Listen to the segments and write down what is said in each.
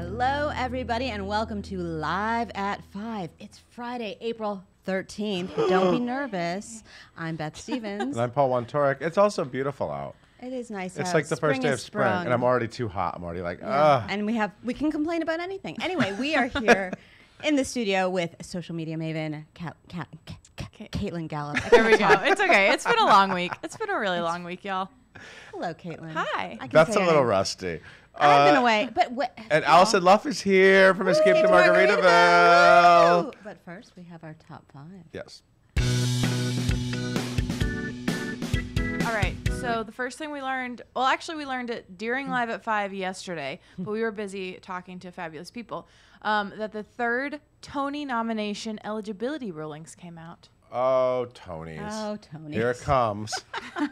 Hello, everybody, and welcome to Live at 5. It's Friday, April 13th. Don't be nervous. I'm Beth Stevens. And I'm Paul Wontorek. It's also beautiful out. It is nice It's out. like the first day of spring, and I'm already too hot. I'm already like, ugh. And we can complain about anything. Anyway, we are here in the studio with social media maven, Caitlin Gallup. There we go. It's okay. It's been a long week. It's been a really long week, y'all. Hello, Caitlin. Hi. That's a little rusty. I've been away, but and Alison Luff is here from ESCAPE to Margaritaville. But first, we have our top 5. Yes. All right. So the first thing we learned, well, actually, we learned it during Live at 5 yesterday, but we were busy talking to fabulous people, that the third Tony nomination eligibility rulings came out. Oh, Tonys. Oh, Tonys. Here it comes.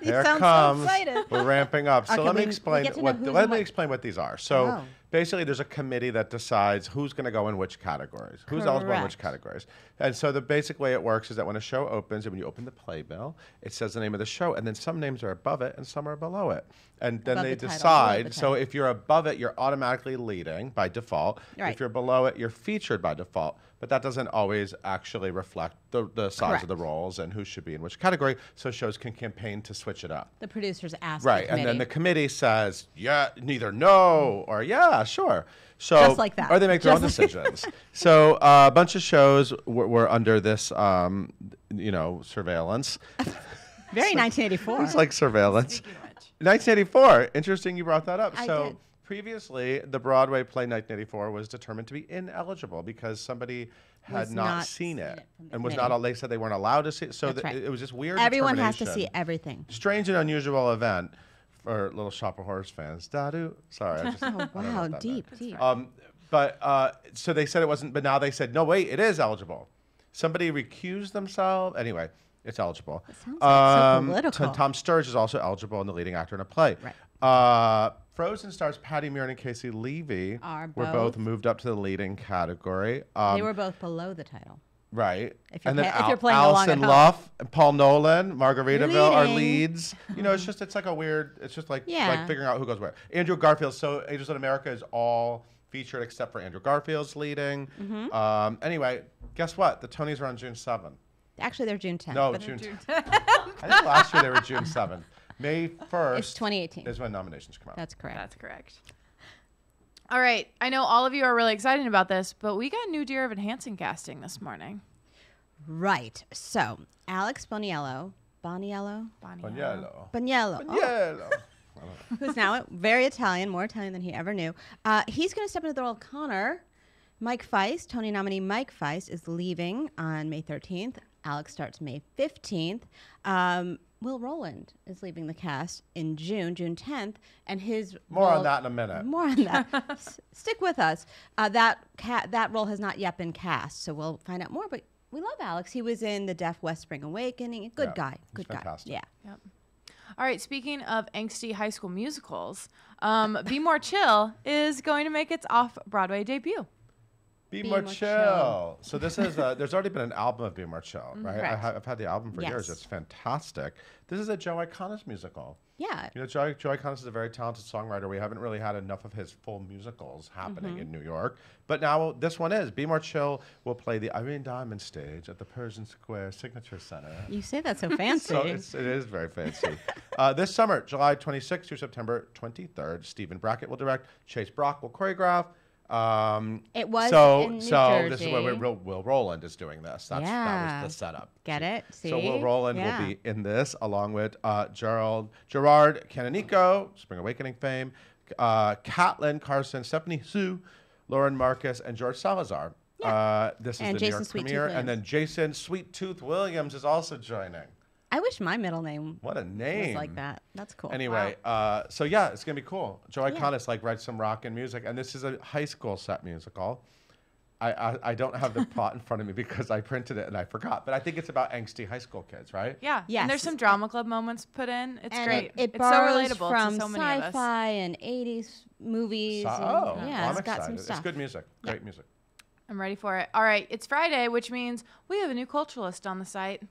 Here it sound comes. so excited. We're ramping up. So Okay, let me we explain get to know what who's let and me what. explain what these are. So Oh. basically there's a committee that decides who's going to go in which categories. Who's eligible in which Correct. categories. And so the basic way it works is that when a show opens and when you open the playbill, it says the name of the show and then some names are above it and some are below it. And then Above they the title, below decide. the So title. if you're above it, you're automatically leading by default. Right. If you're below it, you're featured by default. But that doesn't always actually reflect the size of the roles and who should be in which category. So shows can campaign to switch it up. The producers asked Right, the and then the committee. committee says, yeah, neither no or yeah, sure. So, Just like that. Or they make their own Just like decisions. So a bunch of shows were under this, surveillance. Very 1984. It's like surveillance. Speaking of which. 1984. Interesting you brought that up. I So did. previously, the Broadway play 1984 was determined to be ineligible because somebody had Was not not seen seen it it from the and was committee. not. They said they weren't allowed to see it. So That's right. it was just weird. Everyone has to see determination. everything. Strange and unusual event for Little Shop of Horrors fans. Dadu. Sorry. I just, I don't know Wow, what that deep, meant. deep. So they said it wasn't, but now they said, no, wait, it is eligible. Somebody recused themselves. Anyway, it's eligible. That sounds like so political. Tom Sturridge is also eligible in the leading actor in a play. Right. Frozen stars Patty Murin and Casey Levy were both- both moved up to the leading category. They were both below the title. Right. If you're And then if you're playing along Alison at home. Luff and Paul Nolan, Margaritaville are Leading. leads. You know, it's like a weird, it's just like Yeah. figuring out who goes where. Andrew Garfield, so Angels in America is all featured except for Andrew Garfield's leading. Mm-hmm. Anyway, guess what? The Tonys are on June 7th. Actually, they're June 10th. No, but June 10th. I think last year they were June 7th. May 1st It's 2018. is when nominations come out. That's correct. That's correct. All right. I know all of you are really excited about this, but we got new Dear Evan Hansen casting this morning. Right. So, Alex Boniello, Boniello. who's now very Italian, more Italian than he ever knew. He's going to step into the role of Connor. Mike Feist, Tony nominee Mike Feist, is leaving on May 13th. Alex starts May 15th. Will Rowland is leaving the cast in June 10th, and his More role, on that in a minute. More on that. Stick with us. That role has not yet been cast, so we'll find out more. But we love Alex. He was in The Deaf West Spring Awakening. Good Yeah, guy. he's Good guy. fantastic. Yeah. Yep. All right. Speaking of angsty high school musicals, Be More Chill is going to make its off-Broadway debut. Be Be More More Chill. So this is, there's already been an album of Be More Chill, right? Correct. I've had the album for years. Yes. It's fantastic. This is a Joe Iconis musical. Yeah. You know, Joe Iconis is a very talented songwriter. We haven't really had enough of his full musicals happening in New York. But now this one is. Be More Chill will play the Irene Diamond stage at the Pershing Square Signature Center. You say that so fancy. So it is very fancy. This summer, July 26th through September 23rd, Stephen Brackett will direct. Chase Brock will choreograph. It was so in New this is where Jersey. Will Rowland is doing this. That Yeah. was the setup. Get it? See? So Will Rowland Yeah. will be in this along with Gerard Canonico, Spring Awakening fame, Catelyn Carson, Stephanie Sue, Lauren Marcus, and George Salazar. This is And the Jason New York Sweet Tooth premiere, and Williams. then Jason Sweet Tooth Williams is also joining. I wish my middle name What a was name! like that. That's cool. Anyway, so yeah, it's gonna be cool. Joe Iconis writes some rock and music, and this is a high school set musical. I don't have the plot in front of me because I printed it and I forgot, but I think it's about angsty high school kids, right? Yeah. Yes. And there's some drama club moments put in. It's And great. It it's so borrows relatable from to so many of us. sci-fi and 80s movies. and, Well, yeah, I'm it's got excited. some stuff. It's good music, great music. I'm ready for it. All right. It's Friday, which means we have a new culturalist on the site.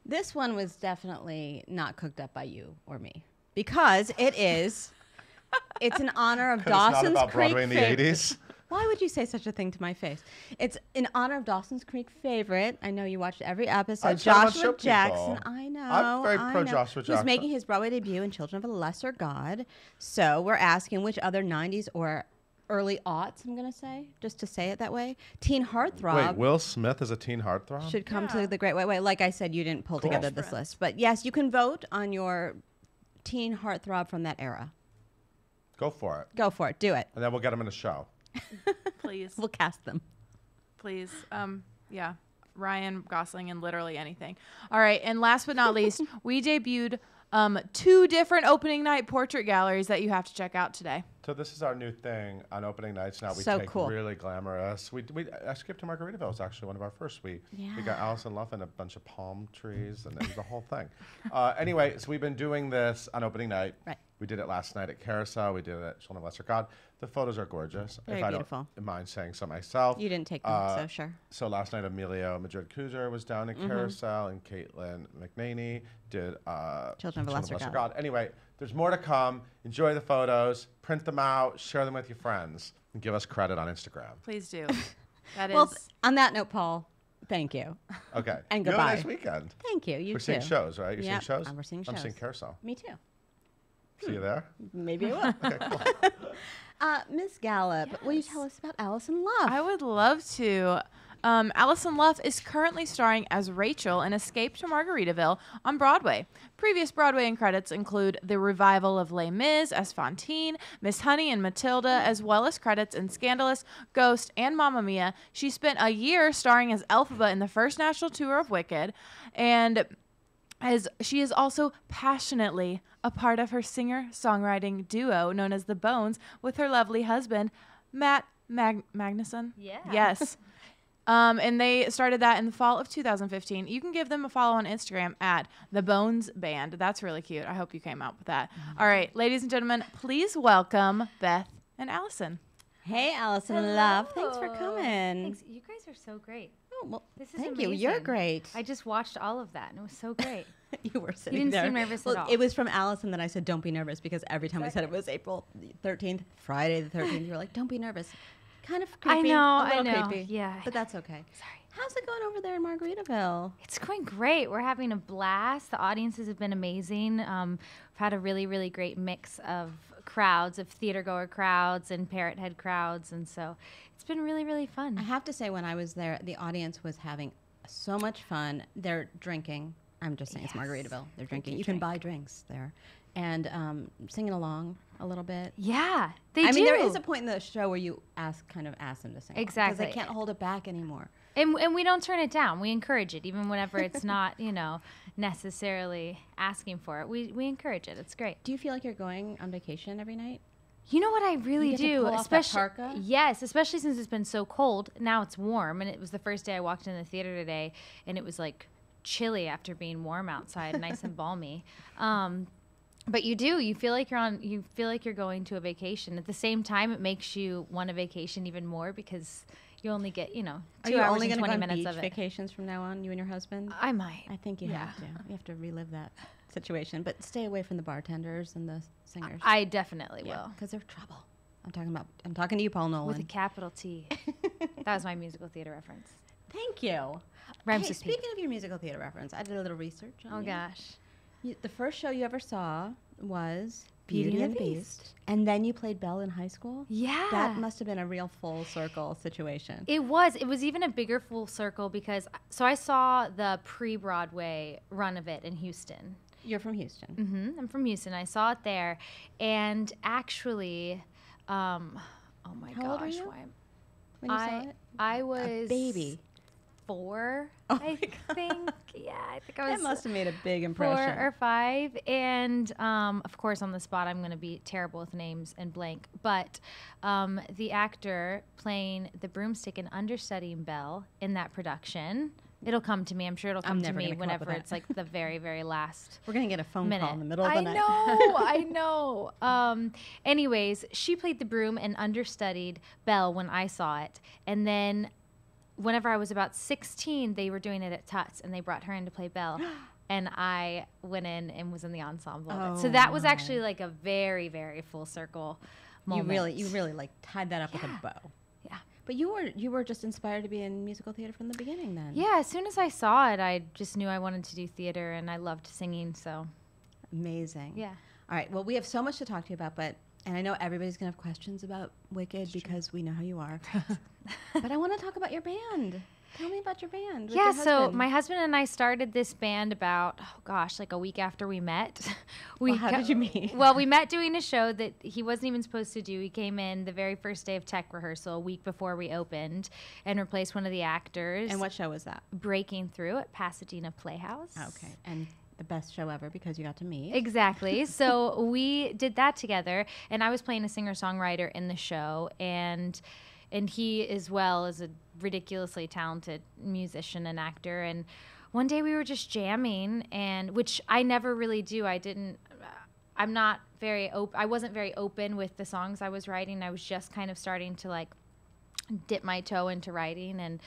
This one was definitely not cooked up by you or me because it is. It's in honor of It's not Dawson's about Creek. Broadway in the 80s. Why would you say such a thing to my face? It's in honor of Dawson's Creek favorite. I know you watched every episode. Joshua Jackson. I know. I'm very pro Joshua Jackson. Who's making his Broadway debut in Children of a Lesser God. So we're asking which other 90s or early aughts, I'm going to say, just to say it that way. Teen heartthrob. Wait, Will Smith is a teen heartthrob? Should come to the Great White Way. Like I said, you didn't pull together this list. But yes, you can vote on your teen heartthrob from that era. Go for it. Go for it. Do it. And then we'll get them in a show. Please. We'll cast them. Please. Yeah. Ryan Gosling and literally anything. All right. And last but not least, we debuted 2 different opening night portrait galleries that you have to check out today. So this is our new thing on opening nights. Now we So take cool. really glamorous. We ESCAPE to Margaritaville was actually one of our first. We got Alison Luff and a bunch of palm trees, and it was the whole thing. Anyway, so we've been doing this on opening night. Right. We did it last night at Carousel. We did it at Children of Lesser God. The photos are gorgeous. Very if I beautiful. don't mind saying so myself. You didn't take them, so sure. So last night, Emilio Madrid-Kuzer was down in Carousel, and Caitlin McNaney did Children of a Lesser God. Anyway, there's more to come. Enjoy the photos, print them out, share them with your friends, and give us credit on Instagram. Please do. That is. Well, on that note, Paul, thank you. Okay. And You have a goodbye. nice weekend. Thank you. You We're too. seeing shows, right? You're Yep, seeing shows? we're seeing I'm seeing shows. Carousel. Me too. See you there? Maybe I will. Okay, cool. Miss Gallup, will you tell us about Alison Luff? I would love to. Alison Luff is currently starring as Rachel in Escape to Margaritaville on Broadway. Previous Broadway credits include the revival of Les Mis as Fantine, Miss Honey and Matilda, as well as credits in Scandalous, Ghost, and Mamma Mia. She spent a year starring as Elphaba in the first national tour of Wicked, and as she is also passionately a part of her singer-songwriting duo known as The Bones with her lovely husband, Matt Magnuson. Yeah. Yes. And they started that in the fall of 2015. You can give them a follow on Instagram at The Bones Band. That's really cute. I hope you came out with that. All right, ladies and gentlemen, please welcome Beth and Allison. Hey, Alison Luff. Thanks for Hello. coming. Thanks. You guys are so great. Oh, well, This is thank amazing. you. You're great. I just watched all of that, and it was so great. You were sitting didn't there. seem nervous Well, at all. It was from Allison that I said, don't be nervous, because every time we said it was April 13th, Friday the 13th, you were like, don't be nervous. Kind of creepy. know, A I little know. creepy. Yeah, I But know. that's okay. Sorry. How's it going over there in Margaritaville? It's going great. We're having a blast. The audiences have been amazing. We've had a really, really great mix of crowds, of theater-goer crowds and parrot head crowds, and so it's been really, really fun. I have to say, when I was there, the audience was having so much fun. They're drinking. I'm just saying, Yes. it's Margaritaville. They're drinking. do You can drink. buy drinks there. And singing along a little bit. Yeah, they I do. mean, there is a point in the show where you ask them to sing. Exactly. Because they can't hold it back anymore. And we don't turn it down. We encourage it, even whenever it's not, necessarily asking for it. We encourage it. It's great. Do you feel like you're going on vacation every night? You know what I really get to do, pull off that especially parka? yes, especially since it's been so cold. Now it's warm, and it was the first day I walked in the theater today, and it was like chilly after being warm outside, nice and balmy. But you do. You feel like you're going to a vacation. At the same time, it makes you want a vacation even more because you only get 2 Are you hours only and going to 20 go on minutes beach of it. vacations from now on, you and your husband? I might. I think you Yeah. have to. You have to relive that situation. But stay away from the bartenders and the singers. I definitely will. Because they're trouble. I'm talking to you, Paul Nolan. With a capital T. That was my musical theater reference. Thank you. Rhymes Hey, with P. speaking of your musical theater reference, I did a little research on Oh you. gosh. The first show you ever saw was Beauty and the Beast. And then you played Belle in high school? Yeah. That must have been a real full circle situation. It was. It was even a bigger full circle because I saw the pre-Broadway run of it in Houston. You're from Houston. I'm from Houston. I saw it there, and actually, oh my How old were gosh, you why? When you saw it? I was baby. 4, Oh I my God. think. Yeah, I think I was. That must have made a big 4 impression. or 5, and of course on the spot I'm going to be terrible with names and blank, but the actor playing the broomstick and understudying Belle in that production, it'll come to me. I'm sure it'll come to never me gonna come up whenever with that. it's like the very, very last We're going to get a phone minute. call in the middle of the night. I know. Anyways, she played the broom and understudied Belle when I saw it, and then whenever I was about 16, they were doing it at Tuts, and they brought her in to play Belle. And I went in and was in the ensemble of it. So that was actually like a very, very full circle moment. You really like tied that up with a bow. Yeah. But you were just inspired to be in musical theater from the beginning then. Yeah, as soon as I saw it, I just knew I wanted to do theater, and I loved singing, so. Amazing. Yeah. All right. Well, we have so much to talk to you about, and I know everybody's going to have questions about Wicked because we know how you are. But I want to talk about your band. Tell me about your band. With Yeah, your so husband. my husband and I started this band about, like a week after we met. Well, how did you meet? Well, we met doing a show that he wasn't even supposed to do. He came in the very first day of tech rehearsal, a week before we opened, and replaced one of the actors. And what show was that? Breaking Through at Pasadena Playhouse. Okay. And the best show ever because you got to meet. Exactly. So we did that together, and I was playing a singer-songwriter in the show, and he as well is a ridiculously talented musician and actor. And one day we were just jamming, and which I never really do. I wasn't very open with the songs I was writing. I was just kind of starting to like dip my toe into writing, and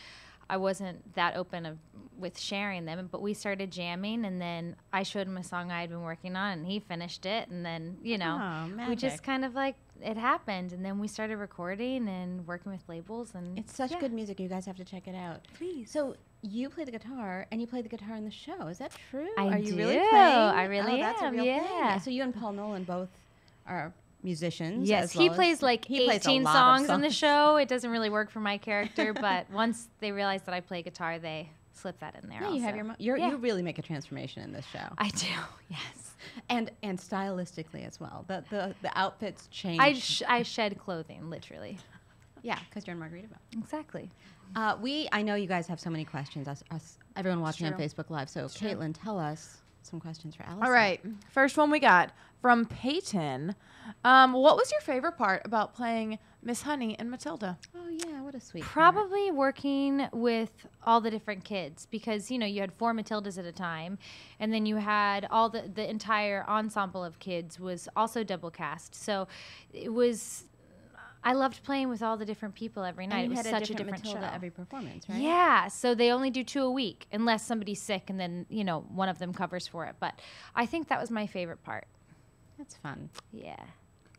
I wasn't that open with sharing them. But we started jamming, and then I showed him a song I had been working on, and he finished it. And then, you know, we just kind of like, it happened. And then we started recording and working with labels. And it's such good music. You guys have to check it out. Please. So you play the guitar, and you play the guitar in the show. Is that true? I Are you do. really playing? I really That's a am, real yeah. thing. So you and Paul Nolan both are musicians. Yes, as he well plays as, like he plays a 18 lot of songs in the show. It doesn't really work for my character, but once they realize that I play guitar, they slip that in there. Yeah, also. you have you really make a transformation in this show. I do. Yes. And stylistically as well. The outfits change. I shed clothing, literally. Yeah, because you're in Margaritaville. Exactly. I know you guys have so many questions. Everyone watching on true. Facebook Live. So Caitlin, tell us some questions for Alison. All right. First one we got from Peyton. What was your favorite part about playing Miss Honey and Matilda? Oh yeah, what a sweet. Probably working with all the different kids, because you had 4 Matildas at a time, and then you had all the entire ensemble of kids was also double cast. So it was. I loved playing with all the different people every night. And It you was had such a different Matilda show. every performance, right? Yeah, so they only do 2 a week unless somebody's sick, and then one of them covers for it. But I think that was my favorite part. That's fun. Yeah.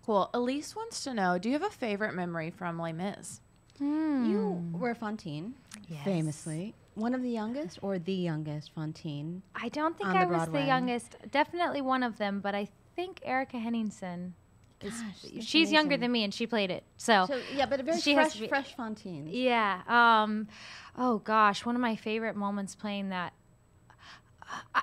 Cool. Elise wants to know, do you have a favorite memory from Les Mis? You were Fantine, Yes. famously. One of the youngest or the youngest Fantine? I don't think On the I was Broadway. the youngest. Definitely one of them, but I think Erica Henningsen is. Gosh, that's She's younger amazing. than me, and she played it. So, So yeah, but a very She has to be- fresh Fantine. yeah. Oh gosh, one of my favorite moments playing that.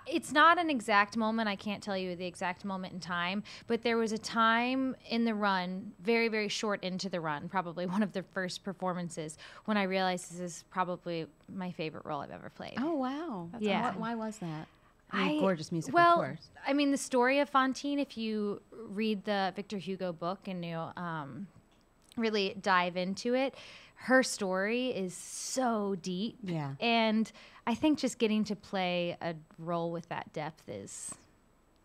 It's not an exact moment. I can't tell you the exact moment in time, but there was a time in the run, very, very short into the run, probably one of the first performances, when I realized this is probably my favorite role I've ever played. Oh wow. Yeah. Awesome. Why was that? I mean, gorgeous music, well, of course. I mean, the story of Fantine, if you read the Victor Hugo book and you really dive into it, her story is so deep. Yeah. And I think just getting to play a role with that depth is,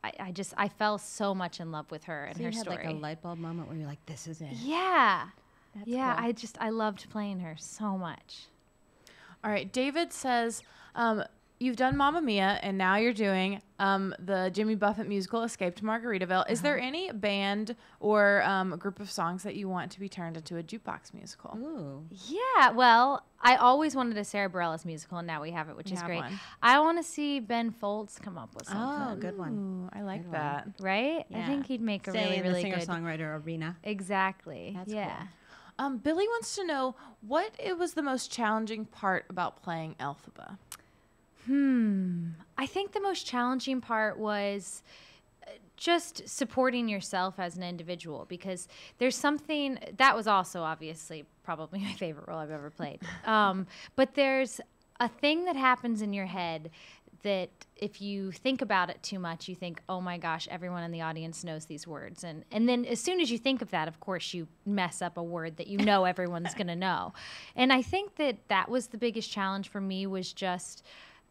I fell so much in love with her and So her you had story. like a light bulb moment where you're like, this is it. Yeah. That's Yeah, cool. I loved playing her so much. All right. David says, you've done Mamma Mia, and now you're doing the Jimmy Buffett musical Escape to Margaritaville. Is there any band or a group of songs that you want to be turned into a jukebox musical? Ooh. Yeah, well, I always wanted a Sarah Bareilles musical, and now we have it, which We is have great. one. I want to see Ben Folds come up with something. Oh, good one. Ooh, I like Good that. Right? I Yeah. think he'd make a Stay really, in really the good. singer-songwriter arena. Exactly. That's yeah. cool. Billy wants to know what it was the most challenging part about playing Elphaba. I think the most challenging part was just supporting yourself as an individual, because there's something that was also obviously probably my favorite role I've ever played. But there's a thing that happens in your head that if you think about it too much, you think, oh my gosh, everyone in the audience knows these words. And then as soon as you think of that, of course, you mess up a word that you know everyone's going to know. And I think that was the biggest challenge for me, was just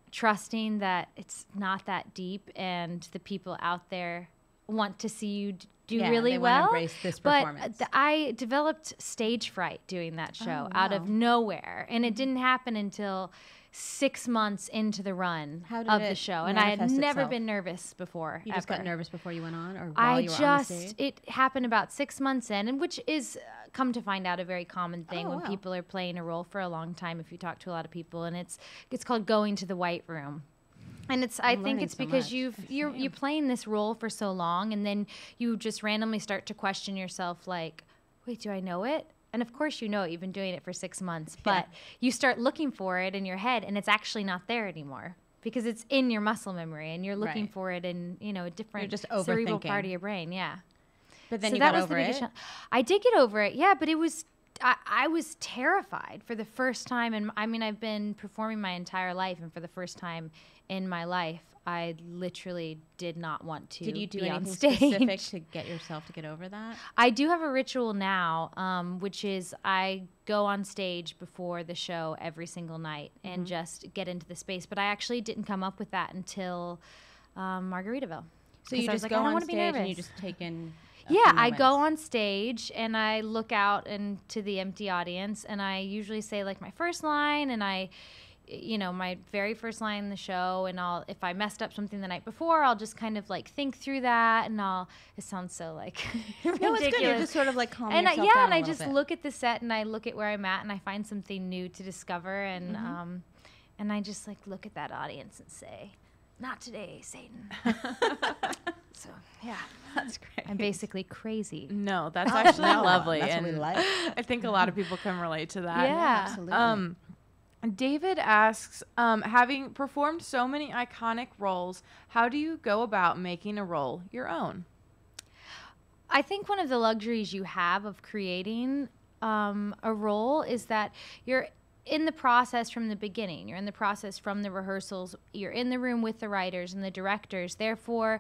trusting that it's not that deep and the people out there want to see you do Yeah, really they wanna well. embrace this but performance. I developed stage fright doing that show Oh, out wow. of nowhere. And it didn't happen until 6 months into the run How did of the it show. And I had manifest never itself? been nervous before. You just got ever. nervous before you went on, or while I you were on the just, stage? it happened about 6 months in, and which is come to find out, a very common thing when wow. people are playing a role for a long time. If you talk to a lot of people, and it's called going to the white room. And I think learning it's so because much. you're playing this role for so long, and then you just randomly start to question yourself, like, wait, do I know it? And of course you know it. You've been doing it for 6 months, but you start looking for it in your head, and it's actually not there anymore because it's in your muscle memory, and you're looking Right. for it in a different just cerebral overthinking. part of your brain. Yeah. But then So you that got was over the biggest it. challenge. I did get over it, yeah, but it was I was terrified for the first time, and I mean I've been performing my entire life, and for the first time in my life, I literally did not want to. Did you do be on anything stage. specific to get yourself to get over that? I do have a ritual now, which is I go on stage before the show every single night and just get into the space. But I actually didn't come up with that until Margaritaville. So you 'Cause I was just like, go I don't on wanna be stage and you nervous. just take in. Yeah, I go on stage and I look out into the empty audience, and I usually say like my first line, and my very first line in the show, and if I messed up something the night before, I'll just kind of like think through that, and it sounds so like ridiculous. No, it's good. You're just sort of like calming And yourself down and a I little just bit. look at the set, and I look at where I'm at, and I find something new to discover, and I just like look at that audience and say, "Not today, Satan." So yeah, That's great. I'm basically crazy. No, that's actually No, lovely. That's what we and like. I think a lot of people can relate to that. Yeah. Absolutely. David asks, having performed so many iconic roles, how do you go about making a role your own? I think one of the luxuries you have of creating a role is that you're in the process from the beginning. You're in the process from the rehearsals. You're in the room with the writers and the directors. Therefore,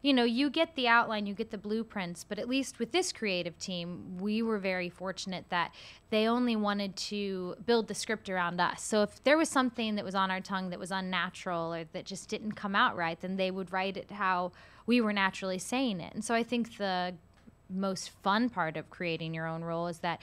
you get the outline, you get the blueprints. But at least with this creative team, we were very fortunate that they only wanted to build the script around us. So if there was something that was on our tongue that was unnatural or that just didn't come out right, then they would write it how we were naturally saying it. And so I think the most fun part of creating your own role is that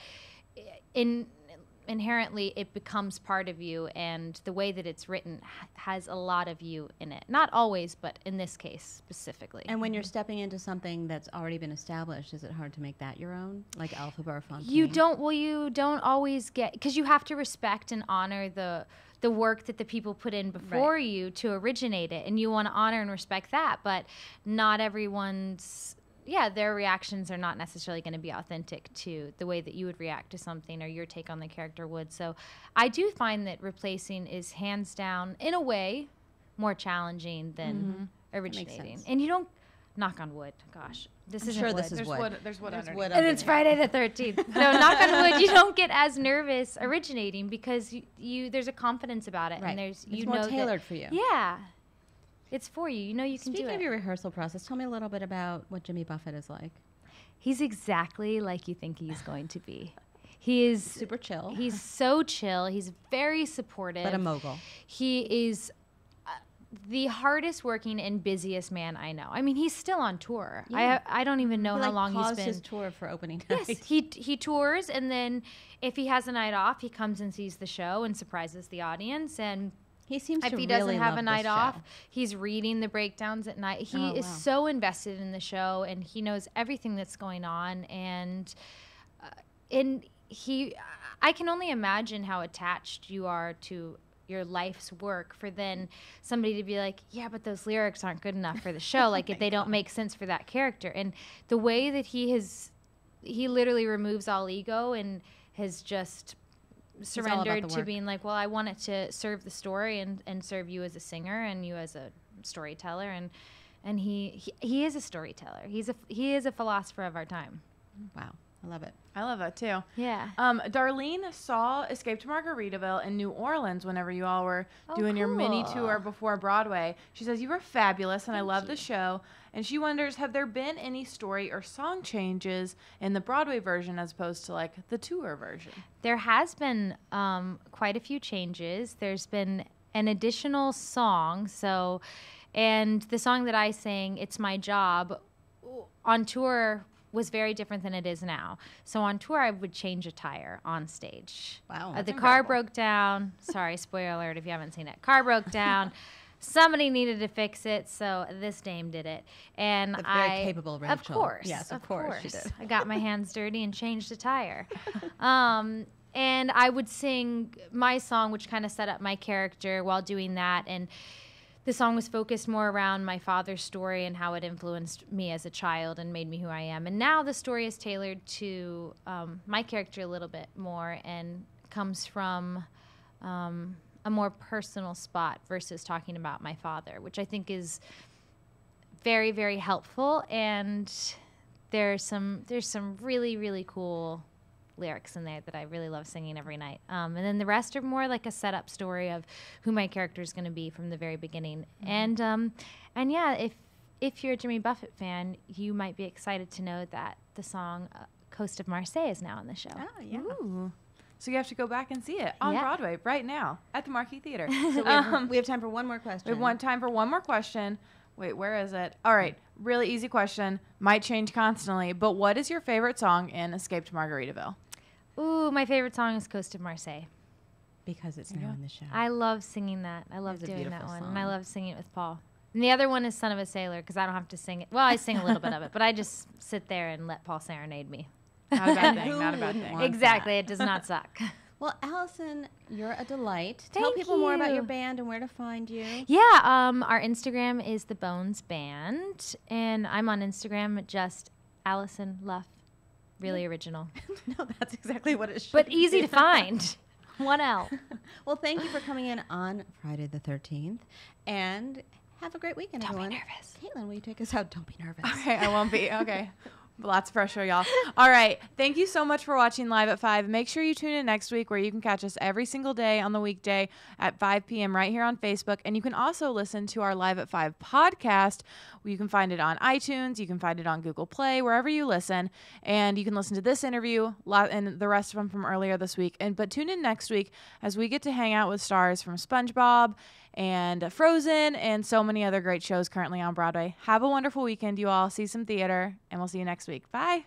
inherently it becomes part of you, and the way that it's written has a lot of you in it. Not always, but in this case specifically. And when you're stepping into something that's already been established, is it hard to make that your own? Like Alphabet Fontaine? you don't always get, because you have to respect and honor the work that the people put in before you to originate it, and you want to honor and respect that, but not everyone's their reactions are not necessarily going to be authentic to the way that you would react to something or your take on the character would. So I do find that replacing is hands down, in a way, more challenging than originating. sense. And you don't, knock on wood, gosh, this isn't sure wood. this is There's wood. wood. There's wood There's underneath. wood And it's Friday the 13th. No, knock on wood, you don't get as nervous originating because you there's a confidence about it. Right. And there's, It's more tailored for you. Yeah. It's for you. You know you can Speaking do it. of your rehearsal process, tell me a little bit about what Jimmy Buffett is like. He's exactly like you think he's going to be. He is Super chill. He's so chill. He's very supportive. But a mogul. He is the hardest working and busiest man I know. I mean, he's still on tour. Yeah. I don't even know He, how like, long he's paused been. his tour for opening night. Yes, he tours, and then if he has a night off, he comes and sees the show and surprises the audience. And He seems if to he really doesn't have love a night this off, show. he's reading the breakdowns at night. He Oh, is wow. so invested in the show, and he knows everything that's going on. And I can only imagine how attached you are to your life's work for then somebody to be like, yeah, but those lyrics aren't good enough for the show. Like if they don't make sense for that character. And the way that he literally removes all ego and has just all about surrendered the to work. being like, well, I want it to serve the story and serve you as a singer and you as a storyteller. And he is a storyteller. He is a philosopher of our time. Wow. I love it. I love that too. Yeah. Darlene saw Escape to Margaritaville in New Orleans whenever you all were doing your mini cool. tour before Broadway. She says you were fabulous and I love the show. And she wonders, have there been any story or song changes in the Broadway version as opposed to like the tour version? There has been quite a few changes. There's been an additional song. And the song that I sang, It's My Job, on tour was very different than it is now. So on tour, I would change a tire on stage. Wow. The That's car incredible. broke down. Sorry, spoiler alert if you haven't seen it. Car broke down. somebody needed to fix it, so this dame did it. And The very capable Rachel. Of course. Yes, of course she did. I got my hands dirty and changed a tire. And I would sing my song, which kind of set up my character while doing that. And the song was focused more around my father's story and how it influenced me as a child and made me who I am. And now the story is tailored to my character a little bit more and comes from a more personal spot versus talking about my father, which I think is very, very helpful. And there's some really, really cool lyrics in there that I really love singing every night. And then the rest are more like a setup story of who my character is going to be from the very beginning. And yeah, if you're a Jimmy Buffett fan, you might be excited to know that the song Coast of Marseille is now on the show. Oh, yeah. Ooh. So you have to go back and see it on Broadway right now at the Marquis Theater. So we have time for one more question. We have time for one more question. Wait, where is it? All right, really easy question. Might change constantly, but what is your favorite song in Escape to Margaritaville? Ooh, my favorite song is Coast of Marseille. Because it's now in the show. I love singing that. I love It's a doing that beautiful one. song. And I love singing it with Paul. And the other one is Son of a Sailor because I don't have to sing it. Well, I sing a little bit of it, but I just sit there and let Paul serenade me. Not a bad And thing, who not a bad wouldn't thing. want Exactly. It does not suck. Well, Alison, you're a delight. Tell Thank people more about you. your band and where to find you. Yeah, our Instagram is The Bones Band, and I'm on Instagram at just Alison Luff. Really original. No, that's exactly what it should But be. easy to find. 1 L. Well, thank you for coming in on Friday the 13th. And have a great weekend, Don't be everyone. nervous. Caitlin, will you take us out? Don't be nervous. Okay, I won't be. Okay. Lots of pressure, y'all. All right. Thank you so much for watching Live at 5. Make sure you tune in next week where you can catch us every single day on the weekday at 5 p.m. right here on Facebook. And you can also listen to our Live at 5 podcast. You can find it on iTunes. You can find it on Google Play, wherever you listen. And you can listen to this interview and the rest of them from earlier this week. But tune in next week as we get to hang out with stars from SpongeBob and Frozen and so many other great shows currently on Broadway. Have a wonderful weekend, you all. See some theater, and we'll see you next week. Bye.